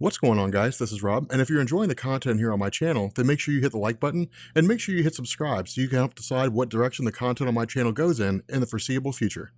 What's going on, guys? This is Rob, and if you're enjoying the content here on my channel, then make sure you hit the like button and make sure you hit subscribe so you can help decide what direction the content on my channel goes in the foreseeable future.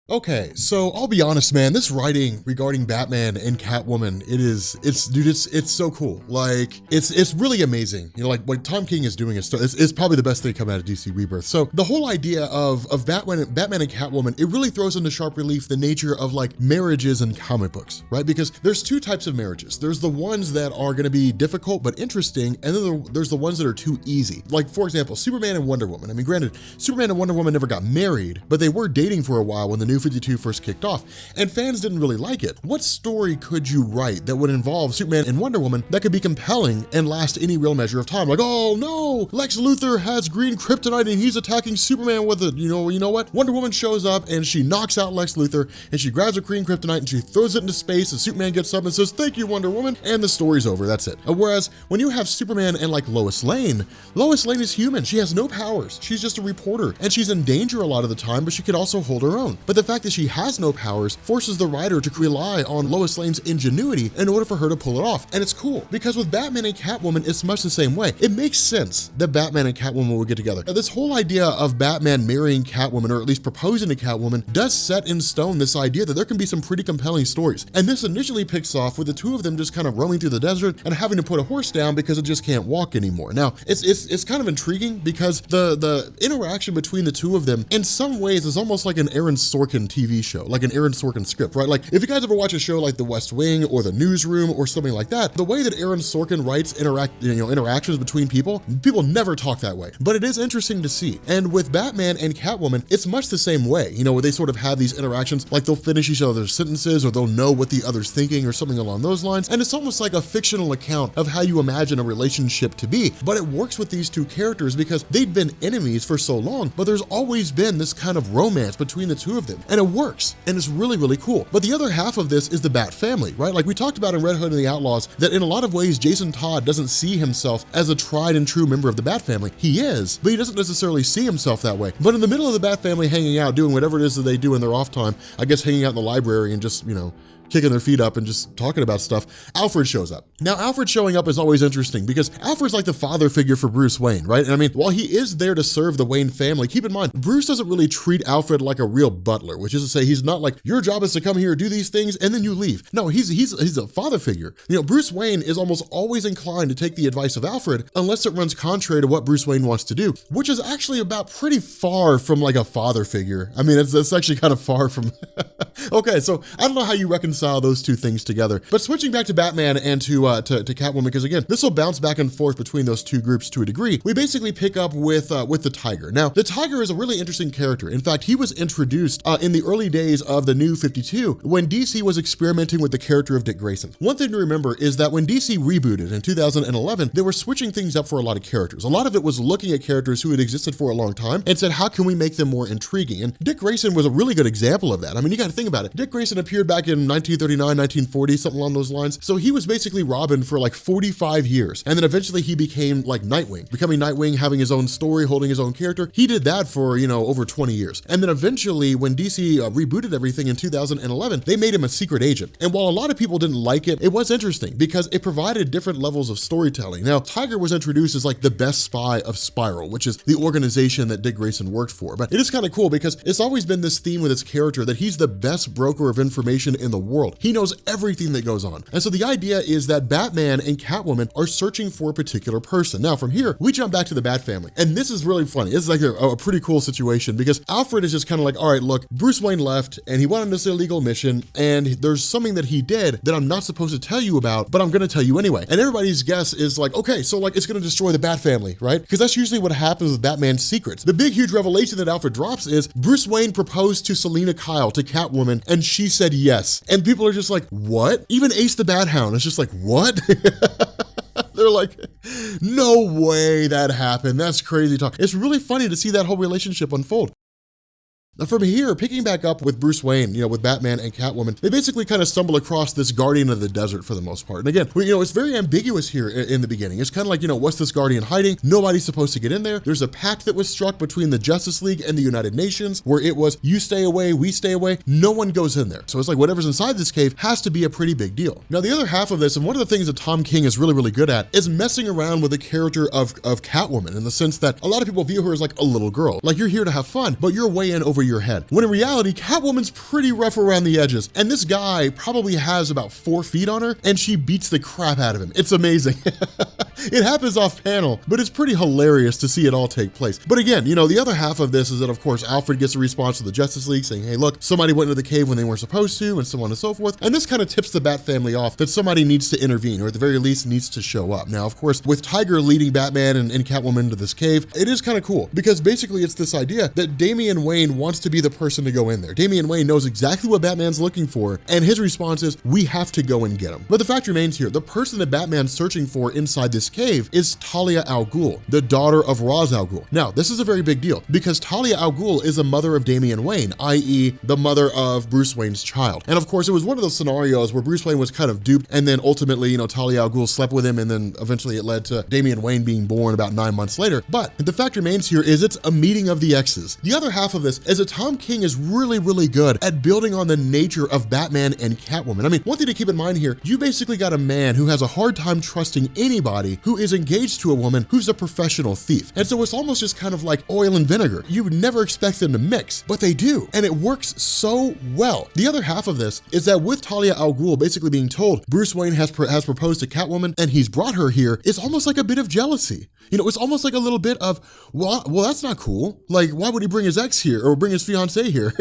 Okay, so I'll be honest, man, this writing regarding Batman and Catwoman, it's so cool. Like, it's really amazing. You know, like what Tom King is doing is probably the best thing coming out of DC Rebirth. So the whole idea of Batman and Catwoman, it really throws into sharp relief the nature of like marriages in comic books, right? Because there's two types of marriages. There's the ones that are gonna be difficult but interesting, and then there's the ones that are too easy. Like, for example, Superman and Wonder Woman. I mean, granted, Superman and Wonder Woman never got married, but they were dating for a while when the New 52 first kicked off, and fans didn't really like it. What story could you write that would involve Superman and Wonder Woman that could be compelling and last any real measure of time? Like, oh no, Lex Luthor has green kryptonite and he's attacking Superman with it. You know what? Wonder Woman shows up and she knocks out Lex Luthor and she grabs her green kryptonite and she throws it into space, and Superman gets up and says, "Thank you, Wonder Woman," and the story's over. That's it. Whereas when you have Superman and like Lois Lane is human. She has no powers. She's just a reporter, and she's in danger a lot of the time, but she could also hold her own. But the fact that she has no powers forces the writer to rely on Lois Lane's ingenuity in order for her to pull it off. And it's cool because with Batman and Catwoman, it's much the same way. It makes sense that Batman and Catwoman would get together. Now, this whole idea of Batman marrying Catwoman, or at least proposing to Catwoman, does set in stone this idea that there can be some pretty compelling stories. And this initially picks off with the two of them just kind of roaming through the desert and having to put a horse down because it just can't walk anymore. Now, it's kind of intriguing because the interaction between the two of them in some ways is almost like an Aaron Sorkin TV show, like an Aaron Sorkin script, right? Like if you guys ever watch a show like The West Wing or The Newsroom or something like that, the way that Aaron Sorkin writes interactions between people never talk that way. But it is interesting to see. And with Batman and Catwoman, it's much the same way, you know, where they sort of have these interactions, like they'll finish each other's sentences or they'll know what the other's thinking or something along those lines. And it's almost like a fictional account of how you imagine a relationship to be. But it works with these two characters because they've been enemies for so long, but there's always been this kind of romance between the two of them. And it works. And it's really, really cool. But the other half of this is the Bat family, right? Like we talked about in Red Hood and the Outlaws, that in a lot of ways, Jason Todd doesn't see himself as a tried and true member of the Bat family. He is, but he doesn't necessarily see himself that way. But in the middle of the Bat family hanging out, doing whatever it is that they do in their off time, I guess hanging out in the library and just, you know, kicking their feet up and just talking about stuff, Alfred shows up. Now, Alfred showing up is always interesting because Alfred's like the father figure for Bruce Wayne, right? And I mean, while he is there to serve the Wayne family, keep in mind, Bruce doesn't really treat Alfred like a real butler, which is to say he's not like, your job is to come here, do these things, and then you leave. No, he's a father figure. You know, Bruce Wayne is almost always inclined to take the advice of Alfred unless it runs contrary to what Bruce Wayne wants to do, which is actually about pretty far from like a father figure. I mean, it's actually kind of far from, okay, so I don't know how you reconcile those two things together. But switching back to Batman and to Catwoman, because again, this will bounce back and forth between those two groups to a degree. We basically pick up with the Tiger. Now, the Tiger is a really interesting character. In fact, he was introduced in the early days of the New 52 when DC was experimenting with the character of Dick Grayson. One thing to remember is that when DC rebooted in 2011, they were switching things up for a lot of characters. A lot of it was looking at characters who had existed for a long time and said, how can we make them more intriguing? And Dick Grayson was a really good example of that. I mean, you got to think about it. Dick Grayson appeared back in 1939, 1940, something along those lines. So he was basically Robin for like 45 years. And then eventually he became like Nightwing, becoming Nightwing, having his own story, holding his own character. He did that for, you know, over 20 years. And then eventually when DC rebooted everything in 2011, they made him a secret agent. And while a lot of people didn't like it, it was interesting because it provided different levels of storytelling. Now, Tiger was introduced as like the best spy of Spiral, which is the organization that Dick Grayson worked for. But it is kind of cool because it's always been this theme with his character that he's the best broker of information in the world. He knows everything that goes on. And so the idea is that Batman and Catwoman are searching for a particular person. Now from here, we jump back to the Bat family. And this is really funny. This is like a pretty cool situation because Alfred is just kind of like, all right, look, Bruce Wayne left and he went on this illegal mission and there's something that he did that I'm not supposed to tell you about, but I'm going to tell you anyway. And everybody's guess is like, okay, so like it's going to destroy the Bat family, right? Because that's usually what happens with Batman's secrets. The big, huge revelation that Alfred drops is Bruce Wayne proposed to Selina Kyle, to Catwoman, and she said yes. And people are just like, what? Even Ace the Bat Hound is just like, what? They're like, no way that happened. That's crazy talk. It's really funny to see that whole relationship unfold. Now from here, picking back up with Bruce Wayne, with Batman and Catwoman, they basically kind of stumble across this guardian of the desert for the most part. And again, it's very ambiguous here in the beginning. It's kind of like, what's this guardian hiding? Nobody's supposed to get in there. There's a pact that was struck between the Justice League and the United Nations where it was, you stay away, we stay away. No one goes in there. So it's like whatever's inside this cave has to be a pretty big deal. Now the other half of this, and one of the things that Tom King is really, really good at, is messing around with the character of Catwoman, in the sense that a lot of people view her as like a little girl. Like, you're here to have fun, but you're way in over your head. When in reality, Catwoman's pretty rough around the edges. And this guy probably has about 4 feet on her, and she beats the crap out of him. It's amazing. It happens off panel, but it's pretty hilarious to see it all take place. But again, the other half of this is that, of course, Alfred gets a response to the Justice League saying, hey, look, somebody went into the cave when they weren't supposed to, and so on and so forth. And this kind of tips the Bat family off that somebody needs to intervene, or at the very least needs to show up. Now, of course, with Tiger leading Batman and Catwoman into this cave, it is kind of cool because basically it's this idea that Damian Wayne wants to be the person to go in there. Damian Wayne knows exactly what Batman's looking for, and his response is, we have to go and get him. But the fact remains here, the person that Batman's searching for inside this cave is Talia al Ghul, the daughter of Ra's al Ghul. Now, this is a very big deal because Talia al Ghul is the mother of Damian Wayne, i.e. the mother of Bruce Wayne's child. And of course, it was one of those scenarios where Bruce Wayne was kind of duped, and then ultimately, Talia al Ghul slept with him, and then eventually it led to Damian Wayne being born about 9 months later. But the fact remains here is it's a meeting of the exes. The other half of this is that Tom King is really, really good at building on the nature of Batman and Catwoman. I mean, one thing to keep in mind here, you basically got a man who has a hard time trusting anybody who is engaged to a woman who's a professional thief. And so it's almost just kind of like oil and vinegar. You would never expect them to mix, but they do. And it works so well. The other half of this is that with Talia al Ghul basically being told Bruce Wayne has proposed to Catwoman and he's brought her here, it's almost like a bit of jealousy. It's almost like a little bit of, well, that's not cool. Like, why would he bring his ex here or bring his fiance here?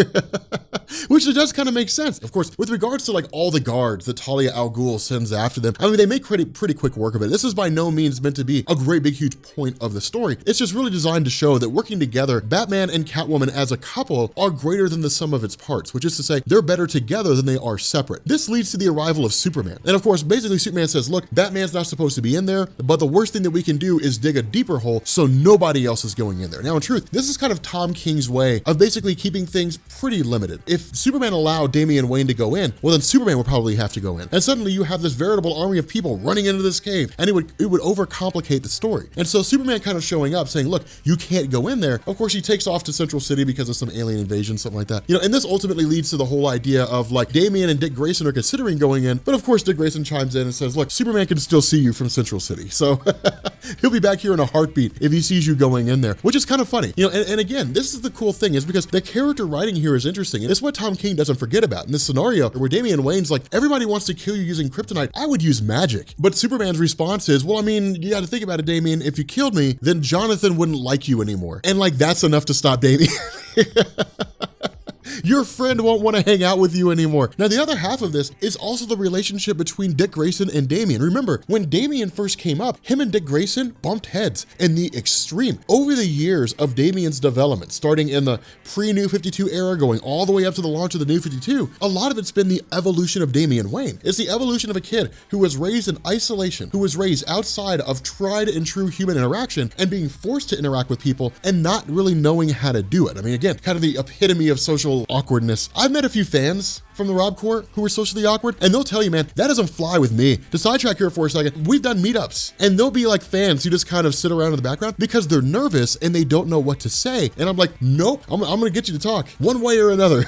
Which it does kind of make sense. Of course, with regards to like all the guards that Talia al Ghul sends after them, I mean, they make pretty quick work of it. This is by no means meant to be a great big huge point of the story. It's just really designed to show that working together, Batman and Catwoman as a couple are greater than the sum of its parts, which is to say they're better together than they are separate. This leads to the arrival of Superman. And of course, basically Superman says, look, Batman's not supposed to be in there, but the worst thing that we can do is dig a deeper hole so nobody else is going in there. Now, in truth, this is kind of Tom King's way of basically keeping things pretty limited. If Superman allowed Damian Wayne to go in, well, then Superman would probably have to go in. And suddenly you have this veritable army of people running into this cave, and it would overcomplicate the story. And so Superman kind of showing up saying, look, you can't go in there. Of course, he takes off to Central City because of some alien invasion, something like that. And this ultimately leads to the whole idea of like Damian and Dick Grayson are considering going in, but of course Dick Grayson chimes in and says, look, Superman can still see you from Central City. So he'll be back here in a heartbeat if he sees you going in there, which is kind of funny. And again, this is the cool thing is because the character writing here is interesting. And it's what Tom King doesn't forget about in this scenario where Damian Wayne's like, everybody wants to kill you using kryptonite. I would use magic. But Superman's response is, well, I mean, you got to think about it, Damian. If you killed me, then Jonathan wouldn't like you anymore. And like, that's enough to stop Damian. Your friend won't want to hang out with you anymore. Now, the other half of this is also the relationship between Dick Grayson and Damian. Remember, when Damian first came up, him and Dick Grayson bumped heads in the extreme. Over the years of Damian's development, starting in the pre-New 52 era, going all the way up to the launch of the New 52, a lot of it's been the evolution of Damian Wayne. It's the evolution of a kid who was raised in isolation, who was raised outside of tried and true human interaction and being forced to interact with people and not really knowing how to do it. I mean, again, kind of the epitome of social awkwardness. I've met a few fans from the Rob Corps who are socially awkward, and they'll tell you, man, that doesn't fly with me. To sidetrack here for a second, we've done meetups, and they'll be like fans who just kind of sit around in the background because they're nervous and they don't know what to say. And I'm like, nope, I'm gonna get you to talk one way or another.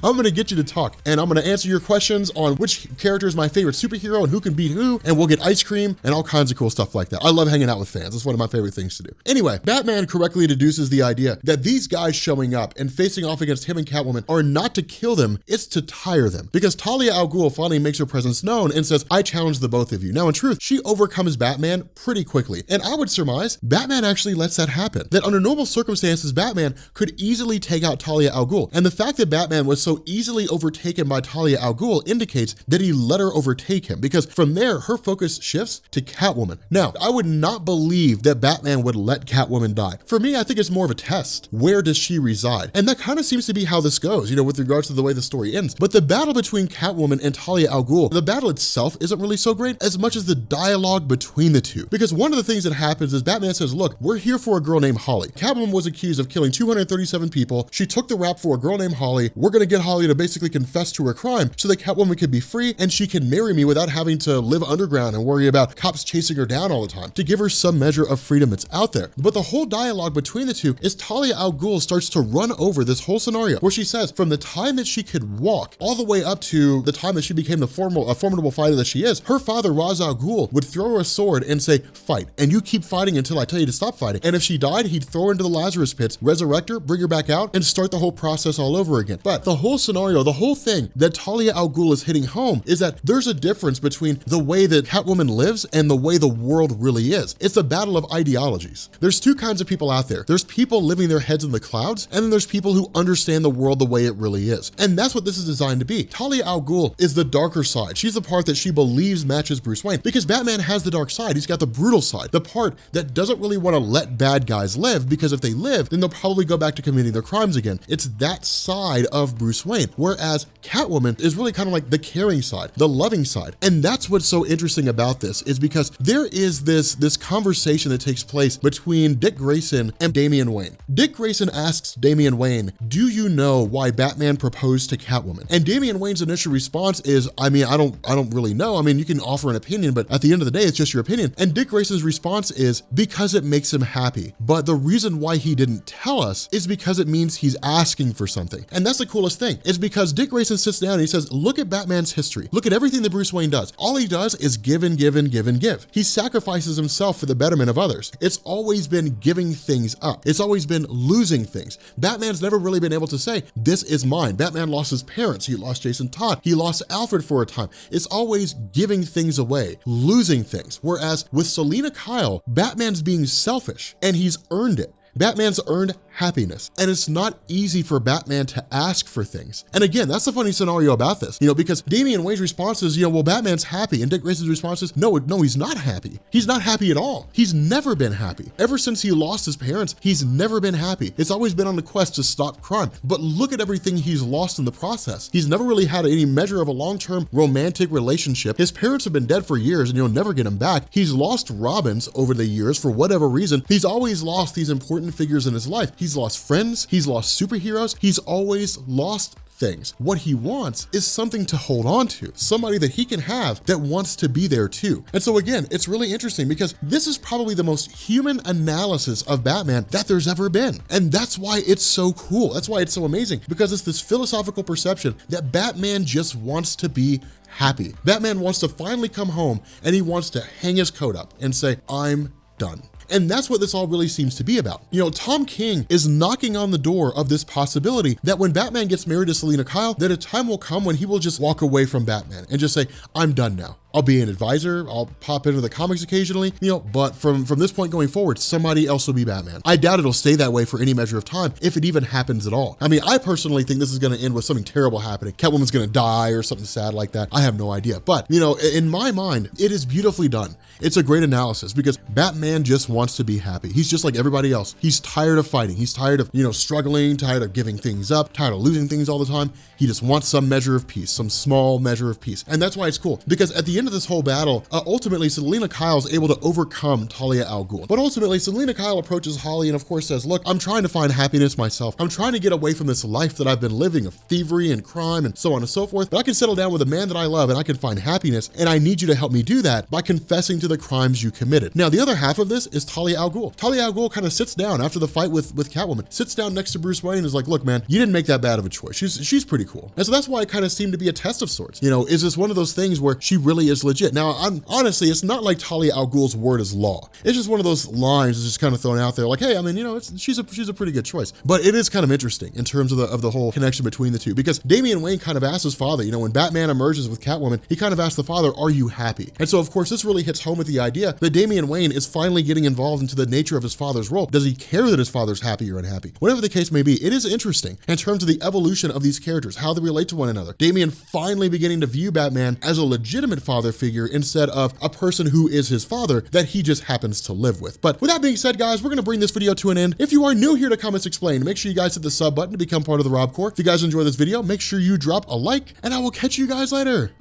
I'm gonna get you to talk, and I'm gonna answer your questions on which character is my favorite superhero and who can beat who, and we'll get ice cream and all kinds of cool stuff like that. I love hanging out with fans. It's one of my favorite things to do. Anyway, Batman correctly deduces the idea that these guys showing up and facing off against him and Catwoman are not to kill them, it's to tire them. Because Talia al Ghul finally makes her presence known and says, I challenge the both of you. Now, in truth, she overcomes Batman pretty quickly. And I would surmise Batman actually lets that happen. That under normal circumstances, Batman could easily take out Talia al Ghul. And the fact that Batman was so easily overtaken by Talia al Ghul indicates that he let her overtake him. Because from there, her focus shifts to Catwoman. Now, I would not believe that Batman would let Catwoman die. For me, I think it's more of a test. Where does she reside? And that kind of seems to be how this goes, with regards to the way the story ends. ends. But the battle between Catwoman and Talia al Ghul, the battle itself isn't really so great as much as the dialogue between the two. Because one of the things that happens is Batman says, look, we're here for a girl named Holly. Catwoman was accused of killing 237 people. She took the rap for a girl named Holly. We're gonna get Holly to basically confess to her crime so that Catwoman can be free and she can marry me without having to live underground and worry about cops chasing her down all the time, to give her some measure of freedom that's out there. But the whole dialogue between the two is Talia al Ghul starts to run over this whole scenario where she says from the time that she could walk all the way up to the time that she became the formidable fighter that she is, her father Ra's al Ghul would throw her a sword and say, fight, and you keep fighting until I tell you to stop fighting. And if she died, he'd throw her into the Lazarus pits, resurrect her, bring her back out, and start the whole process all over again. But the whole scenario, the whole thing that Talia al Ghul is hitting home is that there's a difference between the way that Catwoman lives and the way the world really is. It's a battle of ideologies. There's two kinds of people out there. There's people living their heads in the clouds, and then there's people who understand the world the way it really is. And that's what this is designed to be. Talia al Ghul is the darker side. She's the part that she believes matches Bruce Wayne, because Batman has the dark side. He's got the brutal side, the part that doesn't really want to let bad guys live, because if they live, then they'll probably go back to committing their crimes again. It's that side of Bruce Wayne, whereas Catwoman is really kind of like the caring side, the loving side. And that's what's so interesting about this, is because there is this conversation that takes place between Dick Grayson and Damian Wayne. Dick Grayson asks Damian Wayne, do you know why Batman proposed to Catwoman? And Damian Wayne's initial response is, I mean, I don't really know. I mean, you can offer an opinion, but at the end of the day, it's just your opinion. And Dick Grayson's response is, because it makes him happy. But the reason why he didn't tell us is because it means he's asking for something. And that's the coolest thing. It's because Dick Grayson sits down and he says, look at Batman's history. Look at everything that Bruce Wayne does. All he does is give and give and give and give. He sacrifices himself for the betterment of others. It's always been giving things up. It's always been losing things. Batman's never really been able to say, this is mine. Batman lost his parents. He lost Jason Todd. He lost Alfred for a time. It's always giving things away, losing things. Whereas with Selina Kyle, Batman's being selfish and he's earned it. Batman's earned happiness, and it's not easy for Batman to ask for things. And again, that's the funny scenario about this, because Damian Wayne's response is, well, Batman's happy, and Dick Grayson's response is, no, he's not happy. He's not happy at all. He's never been happy. Ever since he lost his parents, he's never been happy. It's always been on the quest to stop crime. But look at everything he's lost in the process. He's never really had any measure of a long-term romantic relationship. His parents have been dead for years, and you'll never get him back. He's lost Robins over the years for whatever reason. He's always lost these important figures in his life. He's lost friends, he's lost superheroes, he's always lost things. What he wants is something to hold on to, somebody that he can have that wants to be there too. And so again, it's really interesting because this is probably the most human analysis of Batman that there's ever been. And that's why it's so cool. That's why it's so amazing, because it's this philosophical perception that Batman just wants to be happy. Batman wants to finally come home and he wants to hang his coat up and say, I'm done. And that's what this all really seems to be about. Tom King is knocking on the door of this possibility that when Batman gets married to Selina Kyle, that a time will come when he will just walk away from Batman and just say, I'm done now. I'll be an advisor, I'll pop into the comics occasionally, but from this point going forward, somebody else will be Batman. I doubt it'll stay that way for any measure of time, if it even happens at all. I mean, I personally think this is gonna end with something terrible happening. Catwoman's gonna die or something sad like that. I have no idea. But, in my mind, it is beautifully done. It's a great analysis because Batman just wants to be happy. He's just like everybody else. He's tired of fighting. He's tired of, struggling, tired of giving things up, tired of losing things all the time. He just wants some measure of peace, some small measure of peace. And that's why it's cool, because at the end of this whole battle, ultimately Selina Kyle is able to overcome Talia al Ghul. But ultimately Selina Kyle approaches Holly and of course says, look, I'm trying to find happiness myself. I'm trying to get away from this life that I've been living of thievery and crime and so on and so forth, but I can settle down with a man that I love and I can find happiness, and I need you to help me do that by confessing to the crimes you committed. Now, the other half of this is Talia al Ghul. Talia al Ghul kind of sits down after the fight with Catwoman, sits down next to Bruce Wayne and is like, look, man, you didn't make that bad of a choice. She's pretty cool. And so that's why it kind of seemed to be a test of sorts. Is this one of those things where she really is legit? Now, honestly, it's not like Talia al Ghul's word is law. It's just one of those lines that's just kind of thrown out there like, hey, I mean, she's a pretty good choice. But it is kind of interesting in terms of the whole connection between the two, because Damian Wayne kind of asked his father, when Batman emerges with Catwoman, he kind of asked the father, are you happy? And so of course this really hits home with the idea that Damian Wayne is finally getting involved into the nature of his father's role. Does he care that his father's happy or unhappy? Whatever the case may be, it is interesting in terms of the evolution of these characters, how they relate to one another. Damian finally beginning to view Batman as a legitimate father father figure instead of a person who is his father that he just happens to live with. But with that being said, guys, we're gonna bring this video to an end. If you are new here to Comics Explained, make sure you guys hit the sub button to become part of the Rob Corps. If you guys enjoy this video, make sure you drop a like, and I will catch you guys later.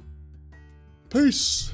Peace.